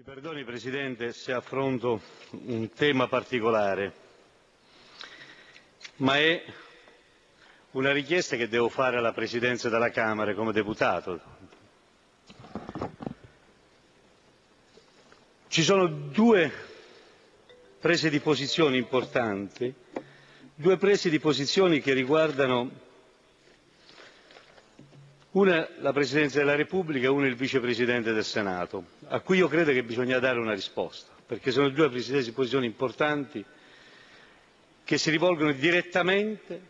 Mi perdoni Presidente se affronto un tema particolare, ma è una richiesta che devo fare alla Presidenza della Camera come deputato. Ci sono due prese di posizione importanti, due prese di posizione che riguardano una la Presidenza della Repubblica e una il Vicepresidente del Senato, a cui io credo che bisogna dare una risposta, perché sono due prese di posizione importanti che si rivolgono direttamente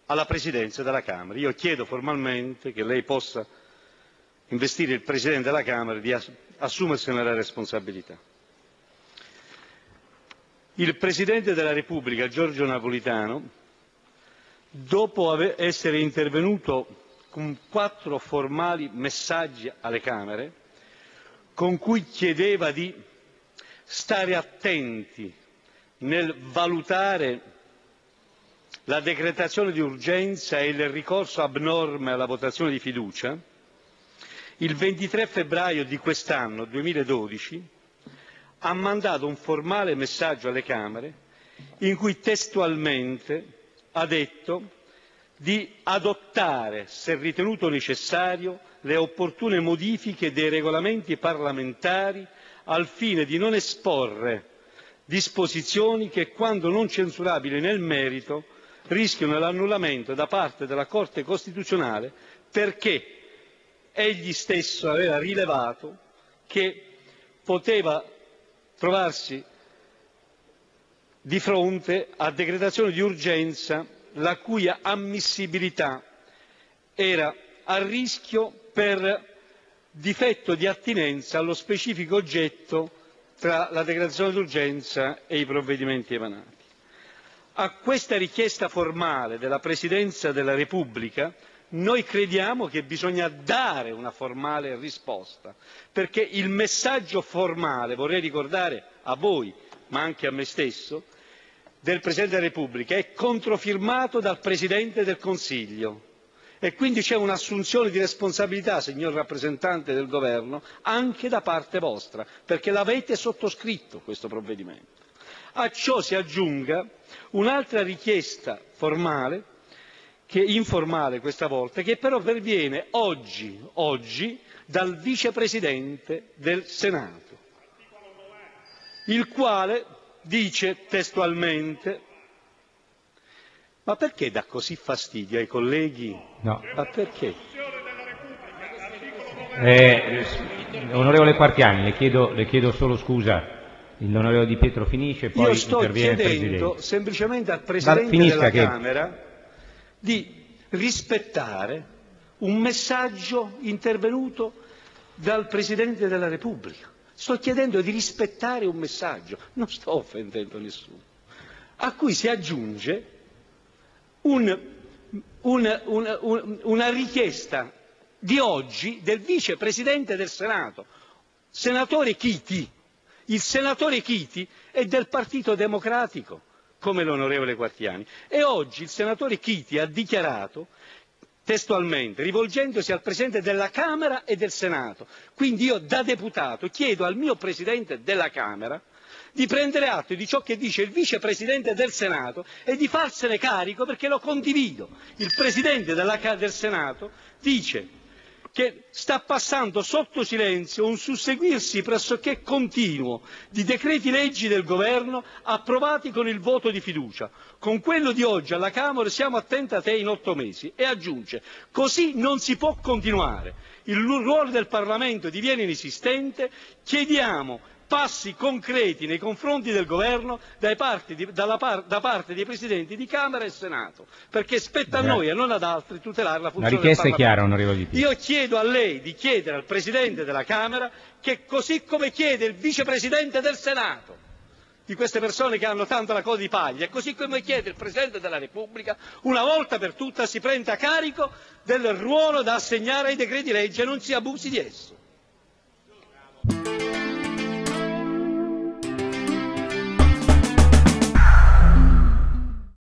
alla Presidenza della Camera. Io chiedo formalmente che lei possa investire il Presidente della Camera di assumersene la responsabilità. Il Presidente della Repubblica, Giorgio Napolitano, dopo essere intervenuto con 4 formali messaggi alle Camere, con cui chiedeva di stare attenti nel valutare la decretazione di urgenza e il ricorso abnorme alla votazione di fiducia, il 23 febbraio di quest'anno, 2012, ha mandato un formale messaggio alle Camere in cui testualmente ha detto di adottare, se ritenuto necessario, le opportune modifiche dei regolamenti parlamentari al fine di non esporre disposizioni che, quando non censurabili nel merito, rischiano l'annullamento da parte della Corte Costituzionale, perché egli stesso aveva rilevato che poteva trovarsi di fronte a decretazioni di urgenza la cui ammissibilità era a rischio per difetto di attinenza allo specifico oggetto tra la decretazione d'urgenza e i provvedimenti emanati. A questa richiesta formale della Presidenza della Repubblica noi crediamo che bisogna dare una formale risposta, perché il messaggio formale, vorrei ricordare a voi, ma anche a me stesso, del Presidente della Repubblica è controfirmato dal Presidente del Consiglio e quindi c'è un'assunzione di responsabilità, signor rappresentante del Governo, anche da parte vostra, perché l'avete sottoscritto questo provvedimento. A ciò si aggiunga un'altra richiesta formale, informale questa volta, che però perviene oggi dal Vicepresidente del Senato, il quale dice testualmente: ma perché dà così fastidio ai colleghi? No. Ma perché? Onorevole Quartiani, le chiedo solo scusa. L'onorevole Di Pietro finisce, poi interviene il Presidente. Io sto chiedendo semplicemente al Presidente della Camera di rispettare un messaggio intervenuto dal Presidente della Repubblica. Sto chiedendo di rispettare un messaggio, non sto offendendo nessuno, a cui si aggiunge una richiesta di oggi del Vicepresidente del Senato, senatore Chiti. Il senatore Chiti è del Partito Democratico, come l'onorevole Quartiani, e oggi il senatore Chiti ha dichiarato testualmente, rivolgendosi al Presidente della Camera e del Senato: quindi io da deputato chiedo al mio Presidente della Camera di prendere atto di ciò che dice il Vicepresidente del Senato e di farsene carico, perché lo condivido. Il Presidente del Senato dice che sta passando sotto silenzio un susseguirsi pressoché continuo di decreti leggi del Governo approvati con il voto di fiducia. Con quello di oggi alla Camera siamo a tentate in 8 mesi, e aggiunge: così non si può continuare, il ruolo del Parlamento diviene inesistente, chiediamo passi concreti nei confronti del Governo da parte dei Presidenti di Camera e Senato, perché spetta a noi e non ad altri tutelare la funzione del Parlamento. La richiesta è chiara, onorevole Di Pietro. Io chiedo a lei di chiedere al Presidente della Camera che, così come chiede il Vicepresidente del Senato, di queste persone che hanno tanto la coda di paglia, e così come chiede il Presidente della Repubblica, una volta per tutte si prenda carico del ruolo da assegnare ai decreti legge e non si abusi di esso.